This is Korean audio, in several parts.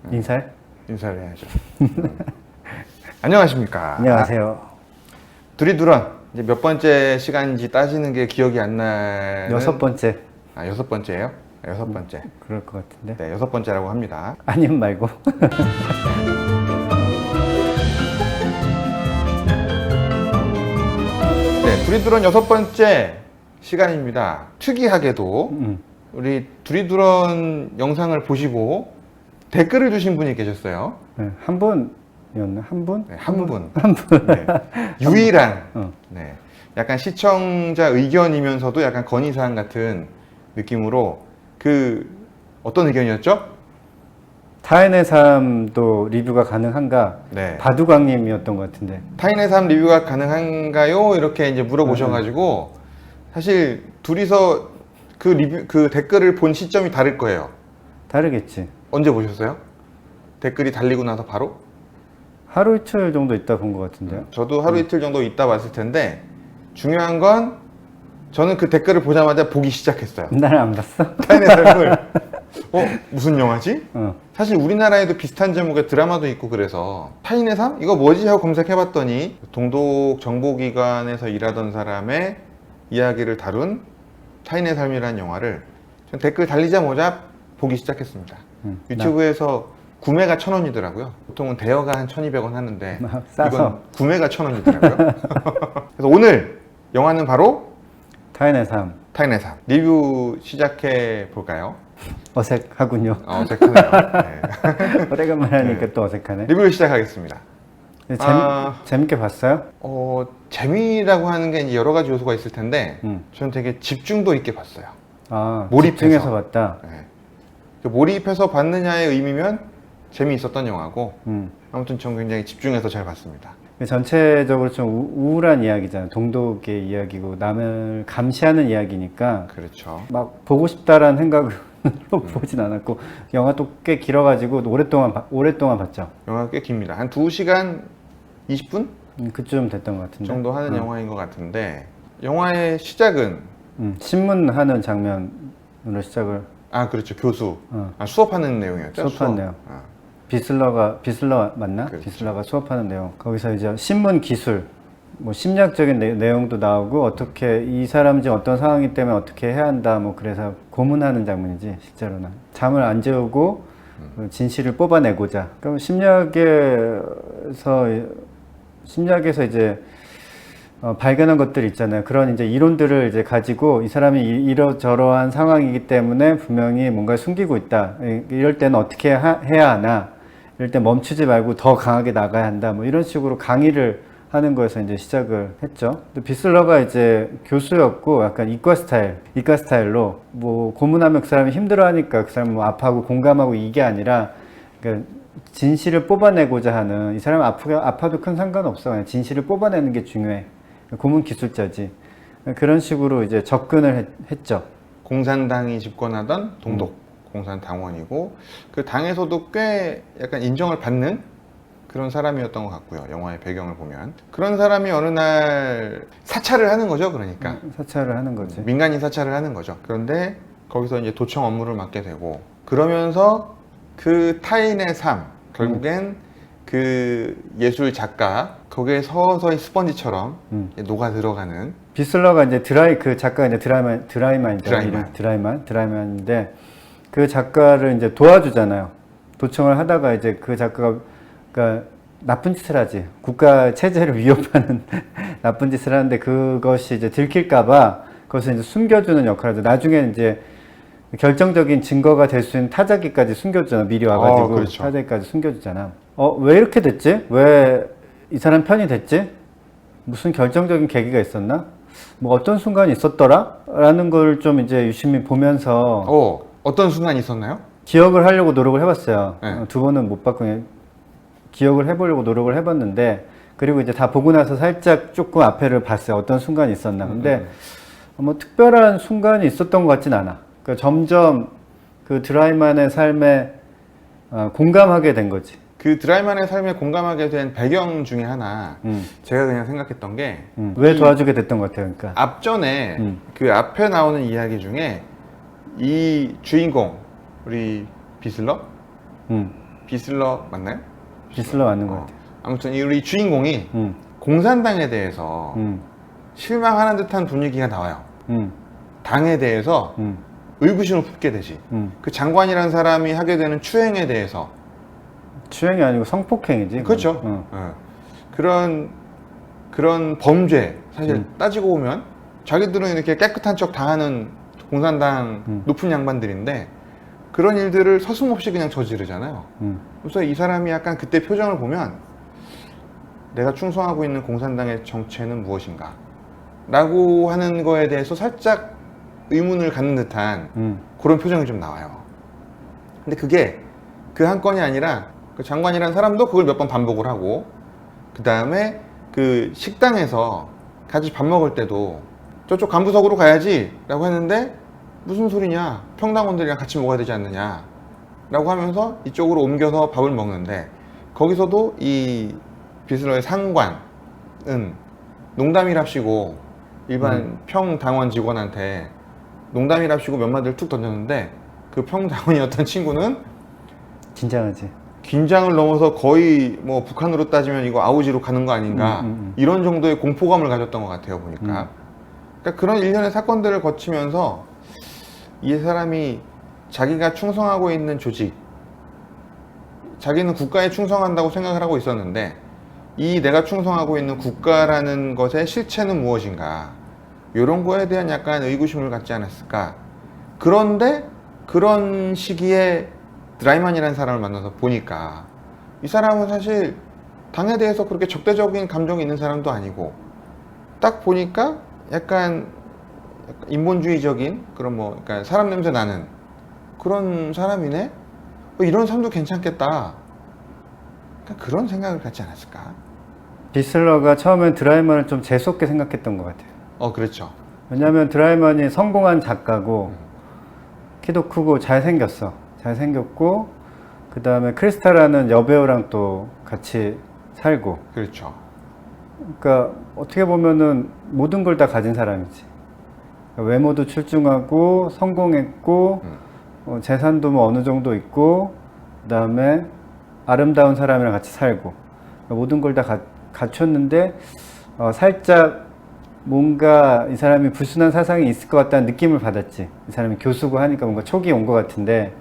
인사해? 인사를 해야죠. 안녕하십니까. 안녕하세요. 두리두런 이제 몇 번째 시간인지 따지는 게 기억이 안 나는. 여섯 번째. 여섯 번째예요? 여섯 번째. 그럴 것 같은데. 네, 여섯 번째라고 합니다. 아님 말고. 네, 두리두런 여섯 번째 시간입니다. 특이하게도 우리 두리두런 영상을 보시고 댓글을 주신 분이 계셨어요. 네, 한 분이었나? 한 분? 네, 한 분. 네, 유일한. 네, 약간 시청자 의견이면서도 약간 건의사항 같은 느낌으로 어떤 의견이었죠? 타인의 삶도 리뷰가 가능한가? 네. 바두광님이었던 것 같은데. 타인의 삶 리뷰가 가능한가요? 이렇게 이제 물어보셔가지고 사실 둘이서 그 댓글을 본 시점이 다를 거예요. 다르겠지. 언제 보셨어요? 댓글이 달리고 나서 바로? 하루 이틀 정도 있다 본 것 같은데요. 저도 하루 이틀 정도 있다 봤을 텐데 중요한 건 저는 그 댓글을 보자마자 보기 시작했어요. 나는 안 봤어? 타인의 삶을 무슨 영화지? 어. 사실 우리나라에도 비슷한 제목의 드라마도 있고 그래서 타인의 삶? 이거 뭐지? 하고 검색해봤더니 동독 정보기관에서 일하던 사람의 이야기를 다룬 타인의 삶이라는 영화를 전 댓글 달리자마자 보기 시작했습니다. 유튜브에서 구매가 1,000원이더라고요. 보통은 대여가 한 1,200원 하는데 싸서. 이건 구매가 1,000원이더라고요. 그래서 오늘 영화는 바로 타인의 삶. 타인의 삶. 리뷰 시작해 볼까요? 어색하군요. 어색하네요. 네. 오래간만에 하니까 네. 또 어색하네. 리뷰를 시작하겠습니다. 재밌게 봤어요? 재미라고 하는 게 이제 여러 가지 요소가 있을 텐데 저는 되게 집중도 있게 봤어요. 아, 몰입해서. 집중해서 봤다. 네. 몰입해서 봤느냐의 의미면 재미있었던 영화고 아무튼 전 굉장히 집중해서 잘 봤습니다. 전체적으로 좀 우울한 이야기잖아요. 동독의 이야기고 남을 감시하는 이야기니까 그렇죠. 막 보고 싶다라는 생각으로 보진 않았고 영화도 꽤 길어가지고 오랫동안 봤죠. 영화가 꽤 깁니다. 한 2시간 20분 그쯤 됐던 것 같은데 정도 하는 영화인 것 같은데 영화의 시작은 신문하는 장면으로 시작을 그렇죠. 교수 수업하는 내용이었죠. 수업하는 내용. 비슬러 맞나? 그렇죠. 비슬러가 수업하는 내용. 거기서 이제 신문 기술, 뭐 심리학적인 내용도 나오고 어떻게 이 사람 지금 어떤 상황이기 때문에 어떻게 해야 한다. 뭐 그래서 고문하는 장면이지 실제로는 잠을 안 재우고 진실을 뽑아내고자. 그럼 심리학에서 이제 발견한 것들 있잖아요. 그런 이제 이론들을 이제 가지고 이 사람이 이러저러한 상황이기 때문에 분명히 뭔가 숨기고 있다. 이럴 때는 어떻게 해야 하나. 이럴 때 멈추지 말고 더 강하게 나가야 한다. 뭐 이런 식으로 강의를 하는 거에서 이제 시작을 했죠. 비슬러가 이제 교수였고 약간 이과 스타일로 뭐 고문하면 그 사람이 힘들어하니까 그 사람 뭐 아파하고 공감하고 이게 아니라 그러니까 진실을 뽑아내고자 하는 이 사람 아파도 큰 상관없어. 그냥 진실을 뽑아내는 게 중요해. 고문 기술자지. 그런 식으로 이제 접근을 했죠. 공산당이 집권하던 동독 공산당원이고 그 당에서도 꽤 약간 인정을 받는 그런 사람이었던 것 같고요. 영화의 배경을 보면 그런 사람이 어느 날 사찰을 하는 거죠. 그러니까 사찰을 하는 거지. 민간인 사찰을 하는 거죠. 그런데 거기서 이제 도청 업무를 맡게 되고 그러면서 그 타인의 삶 결국엔 그 예술 작가 거기에 서서히 스펀지처럼 녹아 들어가는 비슬러가 이제 그 작가가 이제 드라이만인데 그 작가를 이제 도와주잖아요. 도청을 하다가 이제 그 작가가 그러니까 나쁜 짓을 하지. 국가 체제를 위협하는 나쁜 짓을 하는데 그것이 이제 들킬까봐 그것을 이제 숨겨주는 역할을 하죠. 나중에 이제 결정적인 증거가 될 수 있는 타자기까지 숨겨주잖아. 미리 와가지고 그렇죠. 타자기까지 숨겨주잖아. 왜 이렇게 됐지? 왜 이 사람 편이 됐지? 무슨 결정적인 계기가 있었나? 뭐 어떤 순간이 있었더라? 라는 걸 좀 이제 유심히 보면서 어떤 순간이 있었나요? 기억을 하려고 노력을 해봤어요. 네. 두 번은 못 봤고 그냥 기억을 해보려고 노력을 해봤는데 그리고 이제 다 보고 나서 살짝 조금 앞에를 봤어요. 어떤 순간이 있었나. 근데 뭐 특별한 순간이 있었던 것 같진 않아. 그러니까 점점 그 드라이만의 삶에 공감하게 된 거지. 그 드라이만의 삶에 공감하게 된 배경 중에 하나 제가 그냥 생각했던 게 왜 도와주게 됐던 것 같아요. 그러니까 앞전에 그 앞에 나오는 이야기 중에 이 주인공 우리 비슬러 비슬러 맞나요? 비슬러 맞는 것 같아요. 아무튼 우리 주인공이 음, 공산당에 대해서 음, 실망하는 듯한 분위기가 나와요. 음, 당에 대해서 음, 의구심을 품게 되지. 그 장관이라는 사람이 하게 되는 추행에 대해서. 추행이 아니고 성폭행이지. 그렇죠. 그건. 그런 범죄 사실 음. 따지고 보면 자기들은 이렇게 깨끗한 척 다 하는 공산당 음. 높은 양반들인데 그런 일들을 서슴없이 그냥 저지르잖아요. 그래서 이 사람이 약간 그때 표정을 보면 내가 충성하고 있는 공산당의 정체는 무엇인가 라고 하는 거에 대해서 살짝 의문을 갖는 듯한 그런 표정이 좀 나와요. 근데 그게 그 한 건이 아니라 그 장관이라는 사람도 그걸 몇 번 반복을 하고 그 다음에 그 식당에서 같이 밥 먹을 때도 저쪽 간부석으로 가야지 라고 했는데 무슨 소리냐, 평당원들이랑 같이 먹어야 되지 않느냐 라고 하면서 이쪽으로 옮겨서 밥을 먹는데 거기서도 이 비슬러의 상관은 농담이랍시고 일반 평당원 직원한테 농담이랍시고 몇 마디를 툭 던졌는데 그 평당원이었던 친구는 긴장하지. 긴장을 넘어서 거의 뭐 북한으로 따지면 이거 아우지로 가는 거 아닌가 이런 정도의 공포감을 가졌던 것 같아요 보니까. 그러니까 그런 일련의 사건들을 거치면서 이 사람이 자기가 충성하고 있는 조직, 자기는 국가에 충성한다고 생각을 하고 있었는데 이 내가 충성하고 있는 국가라는 것의 실체는 무엇인가 이런 거에 대한 약간 의구심을 갖지 않았을까. 그런데 그런 시기에 드라이만이라는 사람을 만나서 보니까 이 사람은 사실 당에 대해서 그렇게 적대적인 감정이 있는 사람도 아니고 딱 보니까 약간 인본주의적인 그런 뭐 그러니까 사람 냄새 나는 그런 사람이네. 이런 삶도 괜찮겠다. 그러니까 그런 생각을 갖지 않았을까? 비슬러가 처음엔 드라이먼을 좀 재수없게 생각했던 것 같아요. 그렇죠. 왜냐하면 드라이먼이 성공한 작가고 키도 크고 잘생겼어. 잘생겼고 그 다음에 크리스타라는 여배우랑 또 같이 살고. 그렇죠. 그러니까 어떻게 보면은 모든 걸 다 가진 사람이지. 그러니까 외모도 출중하고 성공했고 재산도 뭐 어느 정도 있고 그 다음에 아름다운 사람이랑 같이 살고 그러니까 모든 걸 다 갖췄는데 살짝 뭔가 이 사람이 불순한 사상이 있을 것 같다는 느낌을 받았지. 이 사람이 교수고 하니까 뭔가 촉이 온 것 같은데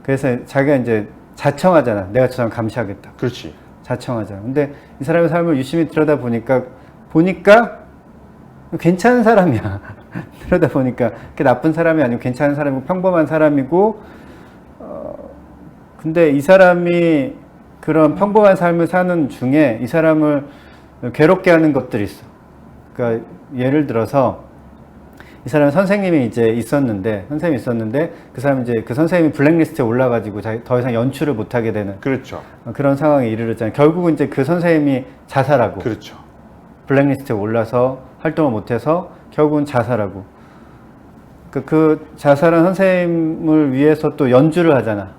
그래서 자기가 이제 자청하잖아. 내가 저 사람 감시하겠다. 그렇지. 자청하잖아. 근데 이 사람의 삶을 유심히 들여다보니까 괜찮은 사람이야. 들여다보니까 그렇게 나쁜 사람이 아니고 괜찮은 사람이고 평범한 사람이고 근데 이 사람이 그런 평범한 삶을 사는 중에 이 사람을 괴롭게 하는 것들이 있어. 그러니까 예를 들어서 이 사람은 선생님이 있었는데 그 사람이 이제 그 선생님이 블랙리스트에 올라가지고 더 이상 연출을 못 하게 되는 그렇죠. 그런 상황에 이르렀잖아요. 결국은 이제 그 선생님이 자살하고 그렇죠. 블랙리스트에 올라서 활동을 못 해서 결국은 자살하고 그 자살한 선생님을 위해서 또 연주를 하잖아.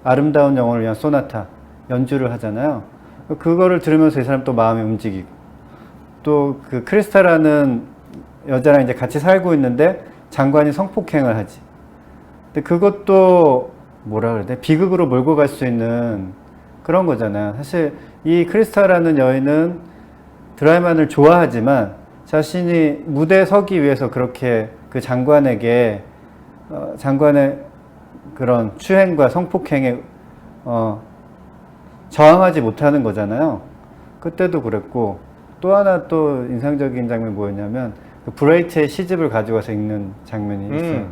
아름다운 영혼을 위한 소나타 연주를 하잖아요. 그거를 들으면서 이 사람 또 마음이 움직이고 또 그 크리스타라는 여자랑 이제 같이 살고 있는데 장관이 성폭행을 하지. 근데 그것도 뭐라 그래야 돼? 비극으로 몰고 갈 수 있는 그런 거잖아요. 사실 이 크리스타라는 여인은 드라이만을 좋아하지만 자신이 무대에 서기 위해서 그렇게 그 장관에게 장관의 그런 추행과 성폭행에 저항하지 못하는 거잖아요. 그때도 그랬고 또 하나 또 인상적인 장면이 뭐였냐면 그 브레이트의 시집을 가져가서 읽는 장면이 있어요.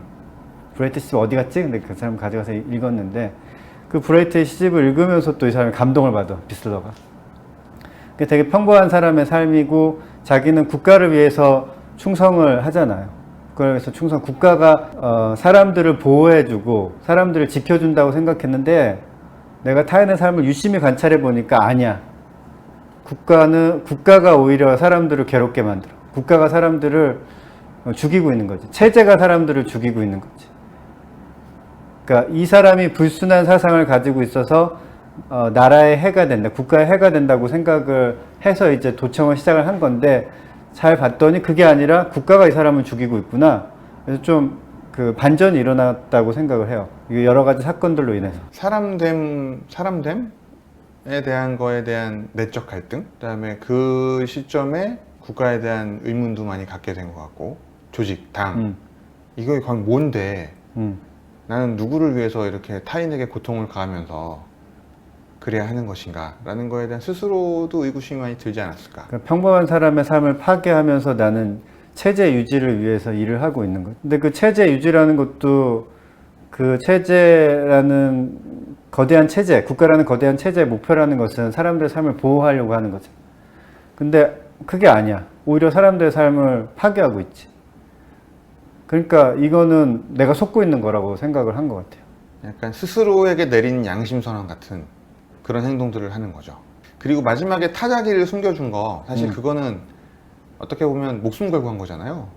브레이트 시집 어디 갔지? 근데 그 사람 가져가서 읽었는데 그 브레이트의 시집을 읽으면서 또 이 사람이 감동을 받아. 비슬러가. 되게 평범한 사람의 삶이고 자기는 국가를 위해서 충성을 하잖아요. 그래서 국가가 사람들을 보호해주고 사람들을 지켜준다고 생각했는데 내가 타인의 삶을 유심히 관찰해 보니까 아니야. 국가가 오히려 사람들을 괴롭게 만들어. 국가가 사람들을 죽이고 있는 거지. 체제가 사람들을 죽이고 있는 거지. 그러니까 이 사람이 불순한 사상을 가지고 있어서 나라의 해가 된다, 국가의 해가 된다고 생각을 해서 이제 도청을 시작을 한 건데 잘 봤더니 그게 아니라 국가가 이 사람을 죽이고 있구나. 그래서 좀 그 반전이 일어났다고 생각을 해요. 이 여러 가지 사건들로 인해서. 사람됨에 대한 거에 대한 내적 갈등, 그다음에 그 시점에 국가에 대한 의문도 많이 갖게 된 것 같고, 조직, 당, 이거 과연 뭔데 나는 누구를 위해서 이렇게 타인에게 고통을 가하면서 그래야 하는 것인가 라는 거에 대한 스스로도 의구심이 많이 들지 않았을까. 그러니까 평범한 사람의 삶을 파괴하면서 나는 체제 유지를 위해서 일을 하고 있는 거죠. 근데 그 체제 유지라는 것도 그 체제라는 거대한 체제, 국가라는 거대한 체제의 목표라는 것은 사람들의 삶을 보호하려고 하는 거죠. 근데 그게 아니야. 오히려 사람들의 삶을 파괴하고 있지. 그러니까 이거는 내가 속고 있는 거라고 생각을 한 것 같아요. 약간 스스로에게 내린 양심선언 같은 그런 행동들을 하는 거죠. 그리고 마지막에 타자기를 숨겨준 거, 사실 그거는 어떻게 보면 목숨 걸고 한 거잖아요.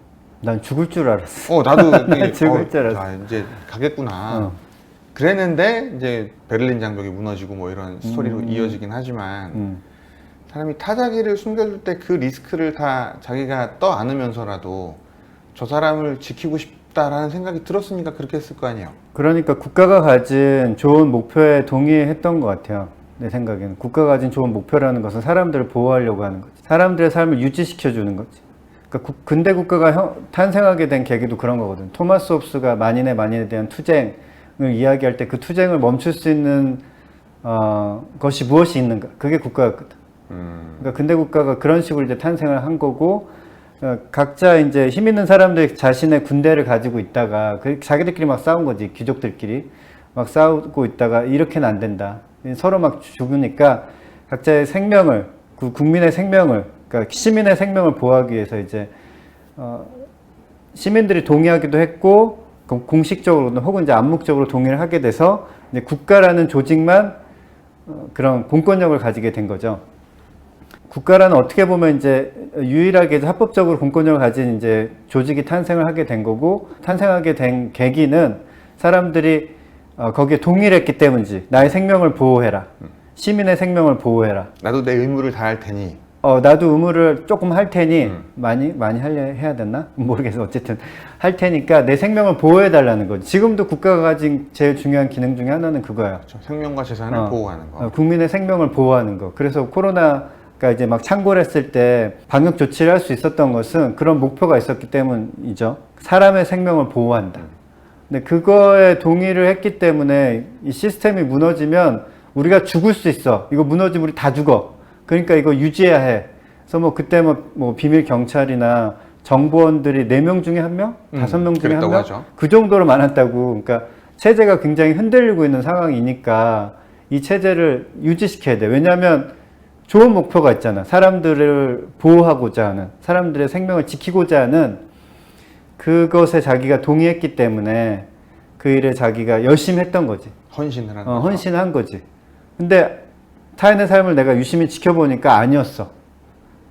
난 죽을 줄 알았어. 나도 이게, 죽을 줄 알았어. 자, 이제 가겠구나. 어. 그랬는데 이제 베를린 장벽이 무너지고 뭐 이런 스토리로 이어지긴 하지만 사람이 타자기를 숨겨줄 때 그 리스크를 다 자기가 떠 안으면서라도 저 사람을 지키고 싶다라는 생각이 들었으니까 그렇게 했을 거 아니에요. 그러니까 국가가 가진 좋은 목표에 동의했던 것 같아요. 내 생각에는. 국가가 가진 좋은 목표라는 것은 사람들을 보호하려고 하는 거지. 사람들의 삶을 유지시켜주는 거지. 그러니까 근대 국가가 탄생하게 된 계기도 그런 거거든. 토마스 홉스가 만인에 대한 투쟁을 이야기할 때 그 투쟁을 멈출 수 있는 것이 무엇이 있는가. 그게 국가였거든. 그러니까 근대 국가가 그런 식으로 이제 탄생을 한 거고, 각자 이제 힘 있는 사람들이 자신의 군대를 가지고 있다가 자기들끼리 막 싸운 거지. 귀족들끼리 막 싸우고 있다가 이렇게는 안 된다. 서로 막 죽으니까 각자의 생명을, 국민의 생명을, 그러니까 시민의 생명을 보호하기 위해서 이제 시민들이 동의하기도 했고, 공식적으로 혹은 이제 암묵적으로 동의를 하게 돼서 이제 국가라는 조직만 그런 공권력을 가지게 된 거죠. 국가라는 어떻게 보면 이제 유일하게 이제 합법적으로 공권력을 가진 이제 조직이 탄생을 하게 된 거고, 탄생하게 된 계기는 사람들이 거기에 동의를 했기 때문이지. 나의 생명을 보호해라. 시민의 생명을 보호해라. 나도 내 의무를 다할 테니. 나도 의무를 조금 할 테니 많이 해야 됐나? 모르겠어. 어쨌든 할 테니까 내 생명을 보호해 달라는 거지. 지금도 국가가 가진 제일 중요한 기능 중에 하나는 그거야. 그렇죠. 생명과 재산을 보호하는 거. 국민의 생명을 보호하는 거. 그래서 코로나가 이제 막 창궐했을 때 방역 조치를 할 수 있었던 것은 그런 목표가 있었기 때문이죠. 사람의 생명을 보호한다. 근데 그거에 동의를 했기 때문에 이 시스템이 무너지면 우리가 죽을 수 있어. 이거 무너지면 우리 다 죽어. 그러니까 이거 유지해야 해. 그래서 뭐 그때 뭐 비밀 경찰이나 정보원들이 4명 중에 1명? 5명 중에 1명? 하죠. 그 정도로 많았다고. 그러니까 체제가 굉장히 흔들리고 있는 상황이니까 이 체제를 유지시켜야 돼. 왜냐하면 좋은 목표가 있잖아. 사람들을 보호하고자 하는, 사람들의 생명을 지키고자 하는 그것에 자기가 동의했기 때문에 그 일에 자기가 열심히 했던 거지. 헌신을 하는 거죠. 헌신한 거지. 근데 타인의 삶을 내가 유심히 지켜보니까 아니었어.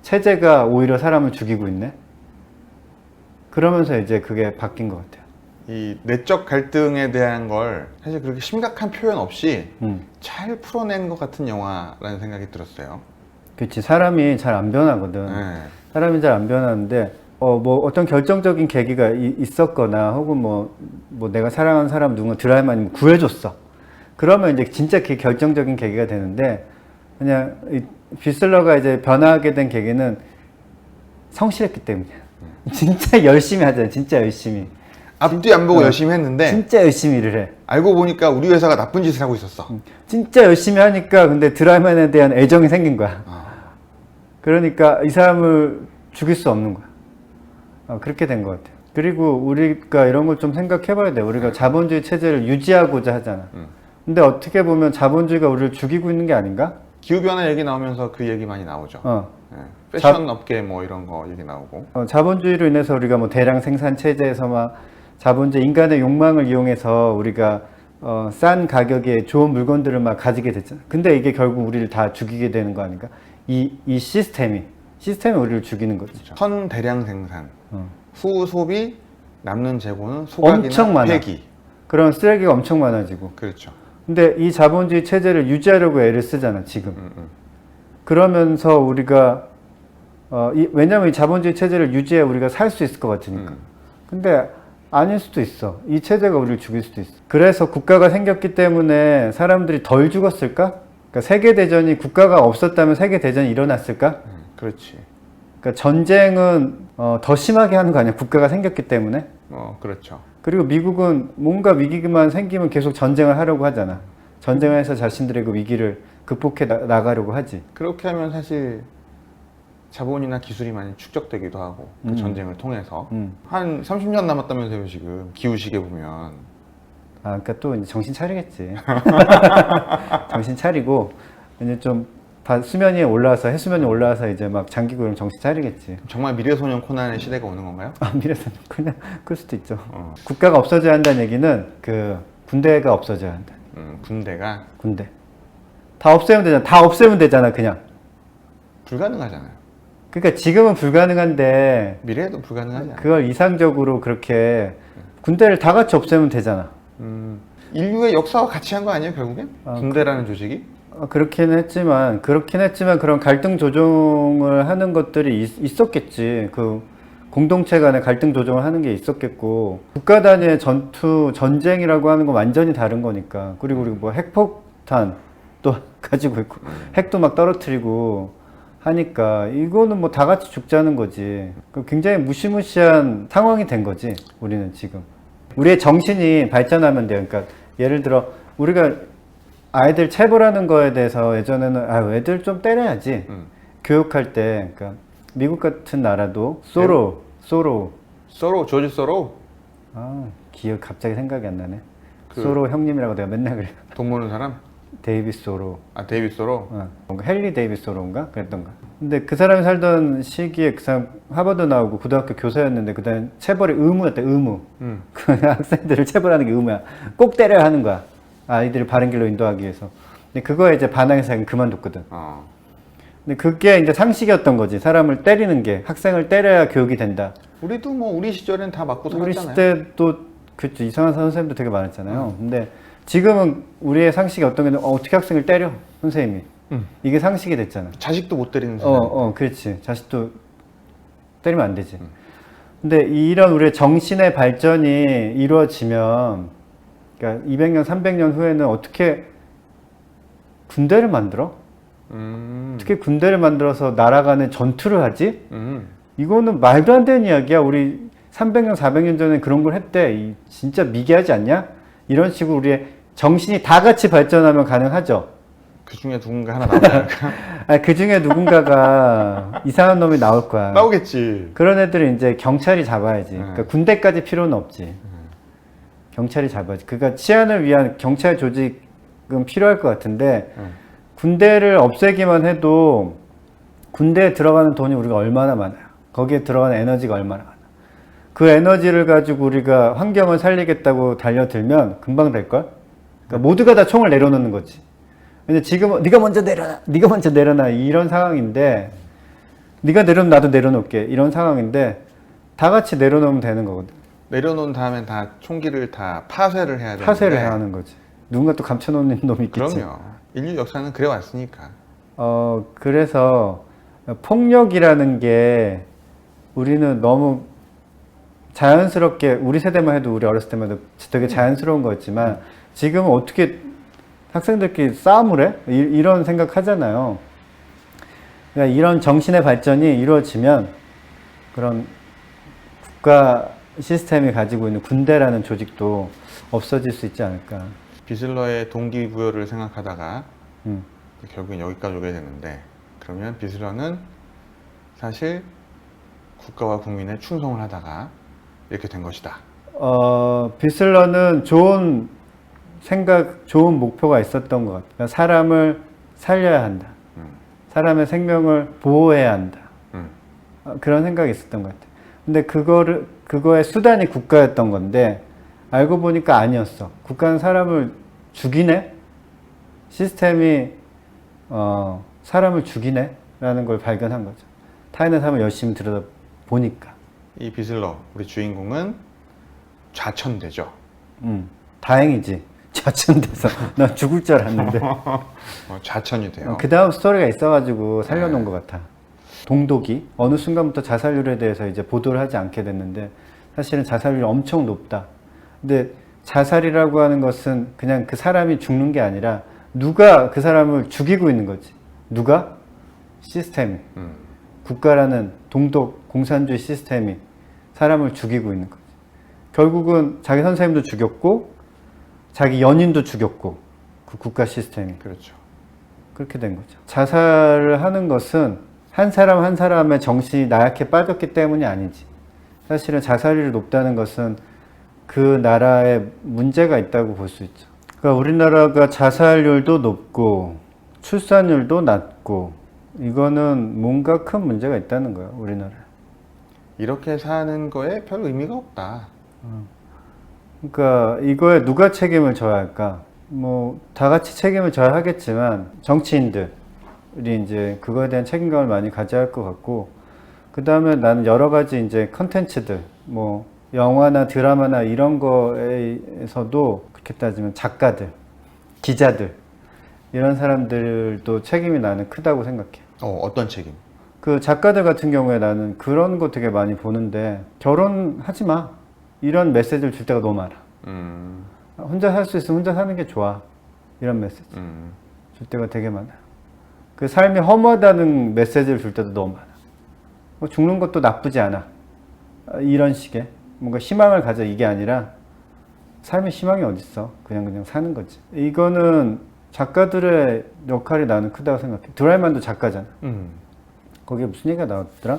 체제가 오히려 사람을 죽이고 있네. 그러면서 이제 그게 바뀐 것 같아요. 이 내적 갈등에 대한 걸 사실 그렇게 심각한 표현 없이 잘 풀어낸 것 같은 영화라는 생각이 들었어요. 그렇지. 사람이 잘 안 변하거든. 네. 사람이 잘 안 변하는데 뭐 어떤 결정적인 계기가 있었거나 혹은 뭐 내가 사랑하는 사람 누군가 드라마니 구해줬어. 그러면 이제 진짜 그게 결정적인 계기가 되는데, 그냥 휘슬러가 이제 변화하게 된 계기는 성실했기 때문이야. 진짜 열심히 하잖아. 진짜 열심히. 앞뒤 안 보고 열심히 했는데 진짜 열심히 일을 해. 알고 보니까 우리 회사가 나쁜 짓을 하고 있었어. 진짜 열심히 하니까 근데 드라이먼에 대한 애정이 생긴 거야. 그러니까 이 사람을 죽일 수 없는 거야. 그렇게 된 것 같아요. 그리고 우리가 이런 걸 좀 생각해 봐야 돼. 우리가 자본주의 체제를 유지하고자 하잖아. 근데 어떻게 보면 자본주의가 우리를 죽이고 있는 게 아닌가? 기후변화 얘기 나오면서 그 얘기 많이 나오죠. 네. 패션 업계 뭐 이런 거 얘기 나오고. 자본주의로 인해서 우리가 뭐 대량 생산 체제에서 막 자본주의 인간의 욕망을 이용해서 우리가 싼 가격에 좋은 물건들을 막 가지게 됐잖아. 근데 이게 결국 우리를 다 죽이게 되는 거 아닌가? 이 시스템이 우리를 죽이는 거죠. 그렇죠. 선 대량 생산, 후 소비, 남는 재고는 엄청 소각이나 많아. 폐기. 그런 쓰레기가 엄청 많아지고. 그렇죠. 근데 이 자본주의 체제를 유지하려고 애를 쓰잖아, 지금. 그러면서 우리가 왜냐면 이 자본주의 체제를 유지해 우리가 살 수 있을 것 같으니까. 근데 아닐 수도 있어. 이 체제가 우리를 죽일 수도 있어. 그래서 국가가 생겼기 때문에 사람들이 덜 죽었을까? 그러니까 세계대전이 국가가 없었다면 세계대전이 일어났을까? 그렇지. 그러니까 전쟁은 더 심하게 하는 거 아니야? 국가가 생겼기 때문에. 그렇죠. 그리고 미국은 뭔가 위기만 생기면 계속 전쟁을 하려고 하잖아. 전쟁을 해서 자신들의 그 위기를 극복해 나가려고 하지. 그렇게 하면 사실 자본이나 기술이 많이 축적되기도 하고 그 전쟁을 통해서 한 30년 남았다면서요 지금 기후식에 보면. 아, 그러니까 또 이제 정신 차리겠지. 정신 차리고 이제 좀 수면이 올라와서 해수면이 올라와서 이제 막 장기구름 정신 차리겠지. 정말 미래소년 코난의 시대가 오는 건가요? 아, 미래소년 그냥 그럴 수도 있죠. 국가가 없어져야 한다는 얘기는 그 군대가 없어져야 한다. 군대가 군대 다 없애면 되잖아. 다 없애면 되잖아 그냥. 불가능하잖아요. 그러니까 지금은 불가능한데 미래에도 불가능하지 않아요. 그걸 이상적으로 그렇게 군대를 다 같이 없애면 되잖아. 인류의 역사와 같이 한 거 아니에요 결국엔? 군대라는 조직이? 그렇긴 했지만 그런 갈등 조정을 하는 것들이 있었겠지. 그 공동체 간의 갈등 조정을 하는 게 있었겠고, 국가 단위의 전쟁이라고 하는 건 완전히 다른 거니까. 그리고 우리 뭐 핵폭탄 또 가지고 있고 핵도 막 떨어뜨리고 하니까 이거는 뭐 다 같이 죽자는 거지. 굉장히 무시무시한 상황이 된 거지. 우리는 지금 우리의 정신이 발전하면 돼요. 그러니까 예를 들어 우리가 아이들 체벌하는 거에 대해서 예전에는 애들 좀 때려야지 교육할 때. 그러니까 미국 같은 나라도 소로 조지 소로? 기억 갑자기 생각이 안 나네. 소로 형님이라고 내가 맨날 그래. 돈 버는 사람? 데이빗 소로. 데이빗 소로? 뭔가 헬리 데이빗 소로인가 그랬던가. 근데 그 사람이 살던 시기에 그 사람 하버드 나오고 고등학교 교사였는데 그다음에 체벌이 의무였대. 의무. 그 학생들을 체벌하는 게 의무야. 꼭 때려야 하는 거야. 아이들을 바른 길로 인도하기 위해서. 근데 그거에 이제 반항해서 그만뒀거든. 근데 그게 이제 상식이었던 거지. 사람을 때리는 게, 학생을 때려야 교육이 된다. 우리도 뭐 우리 시절엔 다 맞고 살았잖아요. 우리 시대도 그렇죠. 이상한 선생님도 되게 많았잖아요. 근데 지금은 우리의 상식이 어떤 게 어떻게 학생을 때려? 선생님이. 이게 상식이 됐잖아. 자식도 못 때리는 세상. 그렇지. 자식도 때리면 안 되지. 근데 이런 우리의 정신의 발전이 이루어지면, 그러니까 200년, 300년 후에는 어떻게 군대를 만들어? 어떻게 군대를 만들어서 나라 간에 전투를 하지? 이거는 말도 안 되는 이야기야. 우리 300년, 400년 전에 그런 걸 했대. 진짜 미개하지 않냐? 이런 식으로 우리의 정신이 다 같이 발전하면 가능하죠. 그 중에 누군가 하나 나오지 않을까? 그 중에 누군가가 이상한 놈이 나올 거야. 나오겠지. 그런 애들은 이제 경찰이 잡아야지. 그러니까 군대까지 필요는 없지. 경찰이 잡아야지. 그러니까 치안을 위한 경찰 조직은 필요할 것 같은데 군대를 없애기만 해도 군대에 들어가는 돈이 우리가 얼마나 많아요. 거기에 들어가는 에너지가 얼마나 많아. 그 에너지를 가지고 우리가 환경을 살리겠다고 달려들면 금방 될걸? 그러니까 모두가 다 총을 내려놓는 거지. 근데 지금은 네가 먼저 내려놔 이런 상황인데, 네가 내려놓으면 나도 내려놓을게 이런 상황인데 다 같이 내려놓으면 되는 거거든. 내려놓은 다음엔 다 총기를 다 파쇄를 해야 되는데. 파쇄를 해야 하는 거지. 누군가 또 감춰놓는 놈이 있겠지. 그럼요. 인류 역사는 그래 왔으니까. 그래서 폭력이라는 게 우리는 너무 자연스럽게, 우리 세대만 해도, 우리 어렸을 때만 해도 되게 자연스러운 거였지만 지금은 어떻게 학생들끼리 싸움을 해? 이런 생각 하잖아요. 그러니까 이런 정신의 발전이 이루어지면 그런 국가 시스템이 가지고 있는 군대라는 조직도 없어질 수 있지 않을까. 비슬러의 동기부여를 생각하다가 결국엔 여기까지 오게 되는데, 그러면 비슬러는 사실 국가와 국민에 충성을 하다가 이렇게 된 것이다. 비슬러는 좋은 생각, 좋은 목표가 있었던 것 같아요. 그러니까 사람을 살려야 한다. 사람의 생명을 보호해야 한다. 그런 생각이 있었던 것 같아요. 근데 그거의 수단이 국가였던 건데 알고 보니까 아니었어. 국가는 사람을 죽이네? 시스템이 사람을 죽이네? 라는 걸 발견한 거죠. 타인의 삶을 열심히 들여다보니까. 이 비슬러, 우리 주인공은 좌천되죠. 다행이지. 좌천돼서. 난 죽을 줄 알았는데. 좌천이 돼요. 그 다음 스토리가 있어가지고 살려놓은 것 같아. 동독이 어느 순간부터 자살률에 대해서 이제 보도를 하지 않게 됐는데, 사실은 자살률이 엄청 높다. 근데 자살이라고 하는 것은 그냥 그 사람이 죽는 게 아니라 누가 그 사람을 죽이고 있는 거지. 누가? 시스템이. 국가라는 동독 공산주의 시스템이 사람을 죽이고 있는 거지. 결국은 자기 선생님도 죽였고 자기 연인도 죽였고 그 국가 시스템이. 그렇죠. 그렇게 된 거죠. 자살을 하는 것은 한 사람 한 사람의 정신이 나약해 빠졌기 때문이 아니지. 사실은 자살률이 높다는 것은 그 나라에 문제가 있다고 볼 수 있죠. 그러니까 우리나라가 자살률도 높고 출산율도 낮고 이거는 뭔가 큰 문제가 있다는 거야, 우리나라에. 이렇게 사는 거에 별 의미가 없다. 그러니까 이거에 누가 책임을 져야 할까? 뭐 다 같이 책임을 져야 하겠지만 정치인들이 이제 그거에 대한 책임감을 많이 가져야 할 것 같고, 그 다음에 나는 여러 가지 이제 컨텐츠들, 뭐 영화나 드라마나 이런 거에서도 그렇게 따지면 작가들, 기자들 이런 사람들도 책임이 나는 크다고 생각해. 어떤 책임? 그 작가들 같은 경우에 나는 그런 거 되게 많이 보는데, 결혼하지 마 이런 메시지를 줄 때가 너무 많아. 혼자 살 수 있으면 혼자 사는 게 좋아 이런 메시지 줄 때가 되게 많아요. 그 삶이 허무하다는 메시지를 줄 때도 너무 많아. 뭐 죽는 것도 나쁘지 않아 이런 식의 뭔가 희망을 가져, 이게 아니라 삶에 희망이 어딨어, 그냥 사는 거지. 이거는 작가들의 역할이 나는 크다고 생각해. 드라이만도 작가잖아. 거기에 무슨 얘기가 나왔더라?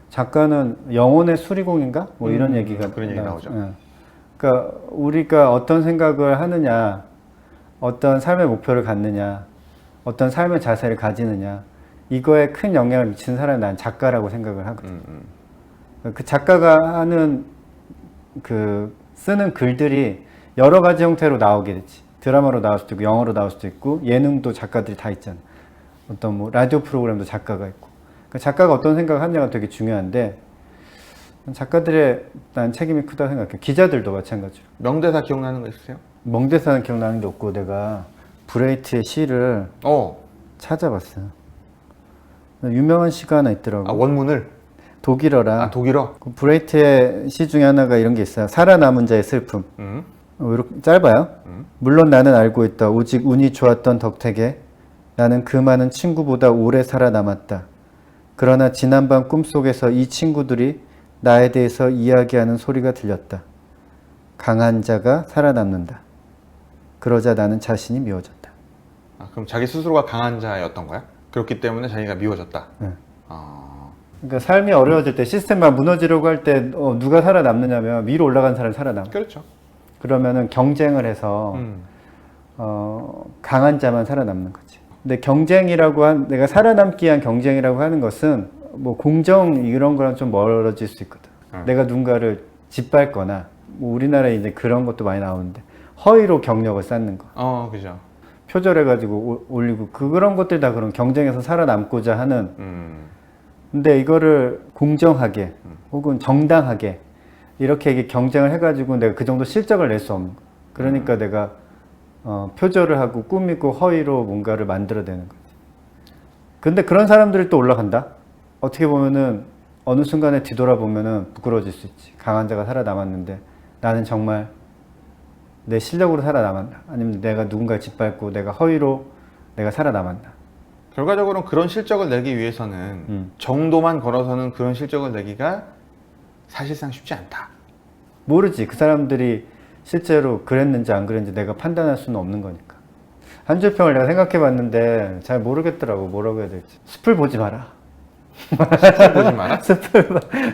작가는 영혼의 수리공인가? 뭐 이런 얘기가 그런 얘기 나오죠. 예. 그러니까 우리가 어떤 생각을 하느냐, 어떤 삶의 목표를 갖느냐, 어떤 삶의 자세를 가지느냐, 이거에 큰 영향을 미치는 사람이 난 작가라고 생각을 하거든. 그 작가가 하는 그 쓰는 글들이 여러 가지 형태로 나오게 되지. 드라마로 나올 수도 있고 영화로 나올 수도 있고 예능도 작가들이 다 있잖아. 어떤 뭐 라디오 프로그램도 작가가 있고. 그 작가가 어떤 생각을 하느냐가 되게 중요한데, 작가들의 난 책임이 크다고 생각해. 기자들도 마찬가지로. 명대사 기억나는 거 있으세요? 멍대사는 기억나는 게 없고, 내가 브레이트의 시를 찾아봤어요. 유명한 시가 하나 있더라고. 원문을? 독일어라. 독일어? 그 브레이트의 시 중에 하나가 이런 게 있어요. 살아남은 자의 슬픔. 이렇게 짧아요. 물론 나는 알고 있다. 오직 운이 좋았던 덕택에 나는 그 많은 친구보다 오래 살아남았다. 그러나 지난밤 꿈속에서 이 친구들이 나에 대해서 이야기하는 소리가 들렸다. 강한 자가 살아남는다. 그러자 나는 자신이 미워졌다. 그럼 자기 스스로가 강한 자였던 거야? 그렇기 때문에 자기가 미워졌다? 네. 그러니까 삶이 어려워질 때, 시스템만 무너지려고 할 때 누가 살아남느냐면 위로 올라간 사람이 살아남아. 그렇죠. 그러면은 경쟁을 해서 강한 자만 살아남는 거지. 근데 경쟁이라고 내가 살아남기 위한 경쟁이라고 하는 것은 뭐 공정 이런 거랑 좀 멀어질 수 있거든. 내가 누군가를 짓밟거나, 뭐 우리나라에 이제 그런 것도 많이 나오는데 허위로 경력을 쌓는 거. 그죠. 표절해가지고 올리고 그런 것들 다 그런 경쟁에서 살아남고자 하는. 근데 이거를 공정하게 혹은 정당하게 이렇게 이게 경쟁을 해가지고 내가 그 정도 실적을 낼 수 없는 거. 그러니까 내가 표절을 하고 꾸미고 허위로 뭔가를 만들어내는 거지. 근데 그런 사람들이 또 올라간다. 어떻게 보면은 어느 순간에 뒤돌아보면은 부끄러워질 수 있지. 강한 자가 살아남았는데 나는 정말 내 실력으로 살아남았나, 아니면 내가 누군가를 짓밟고 내가 허위로 내가 살아남았나. 결과적으로는 그런 실적을 내기 위해서는 정도만 걸어서는 그런 실적을 내기가 사실상 쉽지 않다. 모르지. 그 사람들이 실제로 그랬는지 안 그랬는지 내가 판단할 수는 없는 거니까. 한 줄 평을 내가 생각해 봤는데 잘 모르겠더라고. 뭐라고 해야 될지. 숲을 보지 마라. 숲을 보지 마라?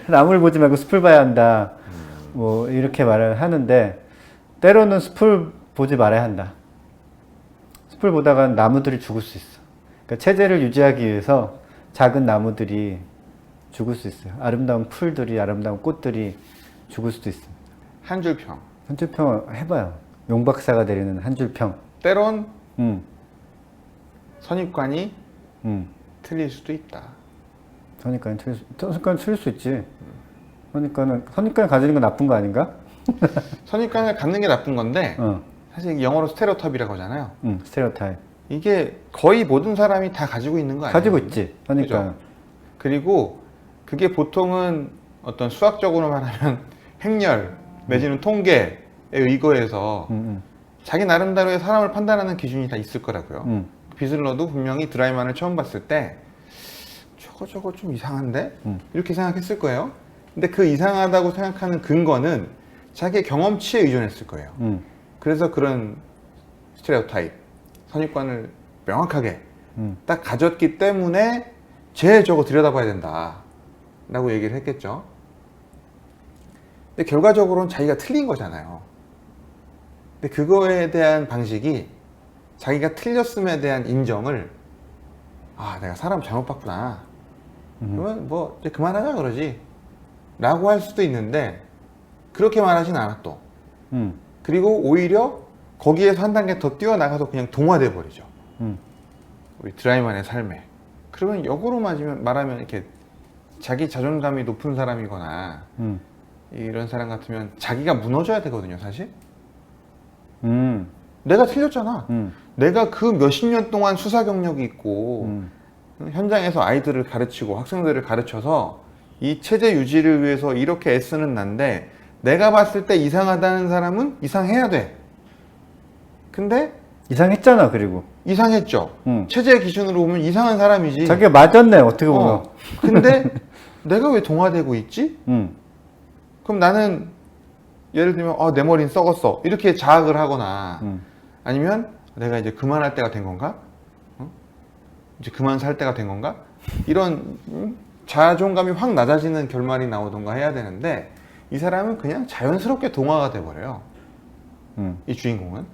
나무를 보지 말고 숲을 봐야 한다. 뭐 이렇게 말을 하는데, 때로는 숲을 보지 말아야 한다. 숲을 보다가 나무들이 죽을 수 있어. 그러니까 체제를 유지하기 위해서 작은 나무들이 죽을 수 있어요. 아름다운 풀들이, 아름다운 꽃들이 죽을 수도 있습니다. 한 줄 평. 한 줄 평 해봐요. 용 박사가 내리는 한 줄 평. 때론 선입관이 틀릴 수도 있다. 선입관이 틀릴 수 있지. 선입관을 가지는 건 나쁜 거 아닌가? 선입관을 갖는 게 나쁜 건데 사실 영어로 스테레오타입이라고 하잖아요. 스테레오타입. 이게 거의 모든 사람이 다 가지고 있는 거 아니에요? 가지고 있지. 선입관. 그리고 그게 보통은 어떤 수학적으로 말하면 행렬 내지는 통계에 의거해서 자기 나름대로의 사람을 판단하는 기준이 다 있을 거라고요. 비슬러도 분명히 드라이만을 처음 봤을 때 저거 좀 이상한데? 이렇게 생각했을 거예요. 근데 그 이상하다고 생각하는 근거는 자기의 경험치에 의존했을 거예요. 그래서 그런 스테레오타입, 선입관을 명확하게 딱 가졌기 때문에 저거 들여다봐야 된다 라고 얘기를 했겠죠. 근데 결과적으로는 자기가 틀린 거잖아요. 근데 그거에 대한 방식이 자기가 틀렸음에 대한 인정을 내가 사람 잘못 봤구나. 그러면 뭐 이제 그만하자 그러지 라고 할 수도 있는데 그렇게 말하진 않아 또. 그리고 오히려 거기에서 한 단계 더 뛰어나가서 그냥 동화돼 버리죠. 우리 드라이만의 삶에. 그러면 역으로 말하면 이렇게 자기 자존감이 높은 사람이거나 이런 사람 같으면 자기가 무너져야 되거든요, 사실. 내가 틀렸잖아. 내가 그 몇십 년 동안 수사 경력이 있고 현장에서 아이들을 가르치고 학생들을 가르쳐서 이 체제 유지를 위해서 이렇게 애쓰는 난데 내가 봤을 때 이상하다는 사람은 이상해야 돼. 근데 이상했잖아. 그리고 이상했죠. 체제 기준으로 보면 이상한 사람이지. 자기가 맞았네 어떻게 보면. 근데 내가 왜 동화되고 있지? 그럼 나는 예를 들면 내 머리는 썩었어 이렇게 자학을 하거나 아니면 내가 이제 그만할 때가 된 건가? 이제 그만 살 때가 된 건가? 이런 자존감이 확 낮아지는 결말이 나오던가 해야 되는데 이 사람은 그냥 자연스럽게 동화가 돼버려요. 이 주인공은.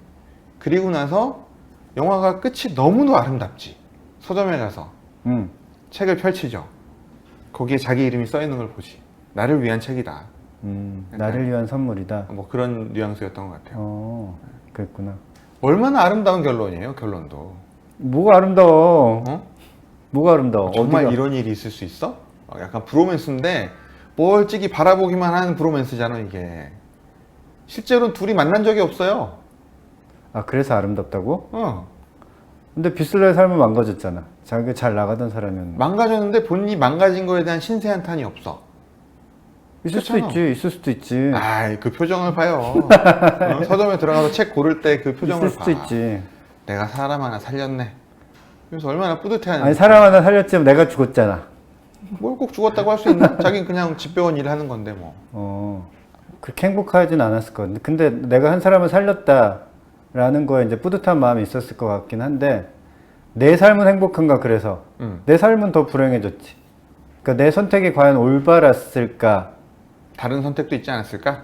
그리고 나서 영화가 끝이 너무도 아름답지. 서점에 가서 책을 펼치죠. 거기에 자기 이름이 써있는 걸 보지. 나를 위한 책이다. 나를 위한 선물이다. 뭐 그런 뉘앙스였던 것 같아요. 그랬구나. 얼마나 아름다운 결론이에요, 결론도. 뭐가 아름다워? 뭐가 아름다워? 정말 어디가? 이런 일이 있을 수 있어? 약간 브로맨스인데 멀찍이 바라보기만 하는 브로맨스잖아 이게. 실제로는 둘이 만난 적이 없어요. 그래서 아름답다고? 근데 비슬러의 삶은 망가졌잖아. 자기가 잘 나가던 사람이었는데. 망가졌는데 본인이 망가진 거에 대한 신세한탄이 없어. 있을 수도 그렇잖아. 있지. 있을 수도 있지. 그 표정을 봐요. 서점에 들어가서 책 고를 때 그 표정을 있을 봐. 수도 있지. 내가 사람 하나 살렸네. 그래서 얼마나 뿌듯해하는지. 아니 사람 하나 살렸지만 내가 죽었잖아. 뭘 꼭 죽었다고 할 수 있나? 자기는 그냥 집배원 일을 하는 건데 뭐. 그렇게 행복하진 않았을 것 같은데. 근데 내가 한 사람을 살렸다라는 거에 이제 뿌듯한 마음이 있었을 것 같긴 한데 내 삶은 행복한가 그래서 내 삶은 더 불행해졌지. 그러니까 내 선택이 과연 올바랐을까? 다른 선택도 있지 않았을까?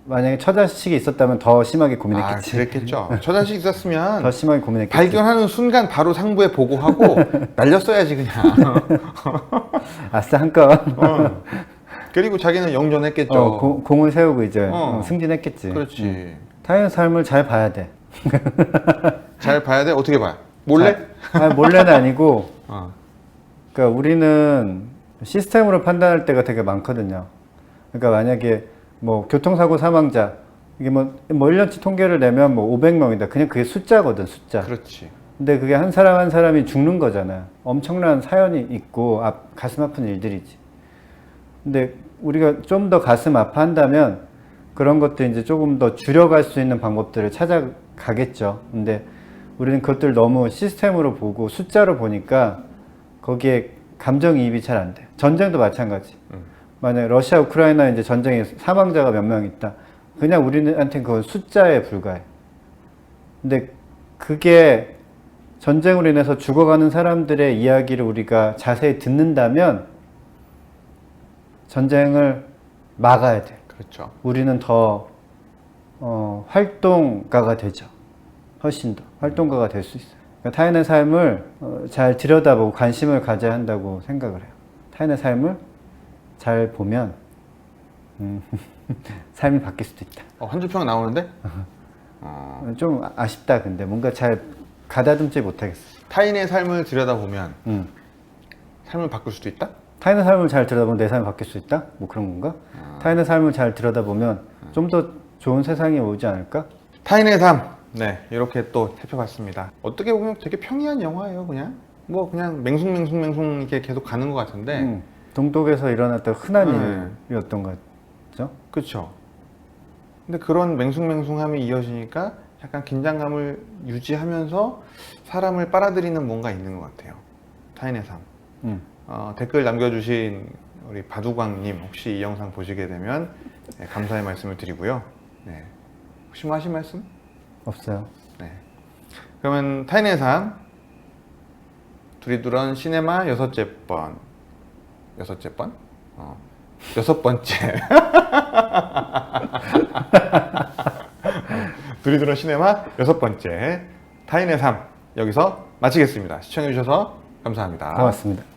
만약에 처자식이 있었다면 더 심하게 고민했겠지. 그랬겠죠. 처자식 있었으면 더 심하게 고민했겠지. 발견하는 순간 바로 상부에 보고하고 날렸어야지 그냥. 아싸 한 건. 그리고 자기는 영전했겠죠. 공을 세우고 이제 승진했겠지. 그렇지. 타인의 삶을 잘 봐야 돼. 잘 봐야 돼? 어떻게 봐? 몰래? 몰래는 아니고 그러니까 우리는 시스템으로 판단할 때가 되게 많거든요. 그러니까 만약에 뭐 교통사고 사망자 이게 뭐 1년치 통계를 내면 뭐 500명이다. 그냥 그게 숫자거든, 숫자. 그렇지. 근데 그게 한 사람 한 사람이 죽는 거잖아. 엄청난 사연이 있고 가슴 아픈 일들이지. 근데 우리가 좀 더 가슴 아파한다면 그런 것들 이제 조금 더 줄여갈 수 있는 방법들을 찾아가겠죠. 근데 우리는 그것들 너무 시스템으로 보고 숫자로 보니까 거기에 감정이입이 잘 안 돼. 전쟁도 마찬가지. 만약에 러시아 우크라이나 이제 전쟁에 사망자가 몇 명 있다. 그냥 우리한테는 그건 숫자에 불과해. 근데 그게 전쟁으로 인해서 죽어가는 사람들의 이야기를 우리가 자세히 듣는다면 전쟁을 막아야 돼. 그렇죠. 우리는 더 활동가가 되죠. 훨씬 더 활동가가 될 수 있어요. 그러니까 타인의 삶을 잘 들여다보고 관심을 가져야 한다고 생각을 해요. 타인의 삶을 잘 보면 삶이 바뀔 수도 있다. 한 줄 평 나오는데? 좀 아쉽다. 근데 뭔가 잘 가다듬지 못하겠어. 타인의 삶을 들여다보면 삶을 바꿀 수도 있다? 타인의 삶을 잘 들여다보면 내 삶이 바뀔 수 있다? 뭐 그런 건가? 타인의 삶을 잘 들여다보면 좀 더 좋은 세상이 오지 않을까? 타인의 삶. 네, 이렇게 또 살펴봤습니다. 어떻게 보면 되게 평이한 영화예요, 그냥. 뭐 그냥 맹숭 이렇게 계속 가는 것 같은데. 동독에서 일어났던 흔한 일이었던 것 있었죠. 그렇죠. 근데 그런 맹숭맹숭함이 이어지니까 약간 긴장감을 유지하면서 사람을 빨아들이는 뭔가 있는 것 같아요. 타인의 삶. 댓글 남겨주신 우리 바두광님 혹시 이 영상 보시게 되면 네, 감사의 말씀을 드리고요. 네. 혹시 뭐 하신 말씀? 없어요. 네. 그러면 타인의 삶 두리두런 시네마 여섯 번째. 두리두런 시네마 6번째 타인의 삶 여기서 마치겠습니다. 시청해주셔서 감사합니다. 고맙습니다.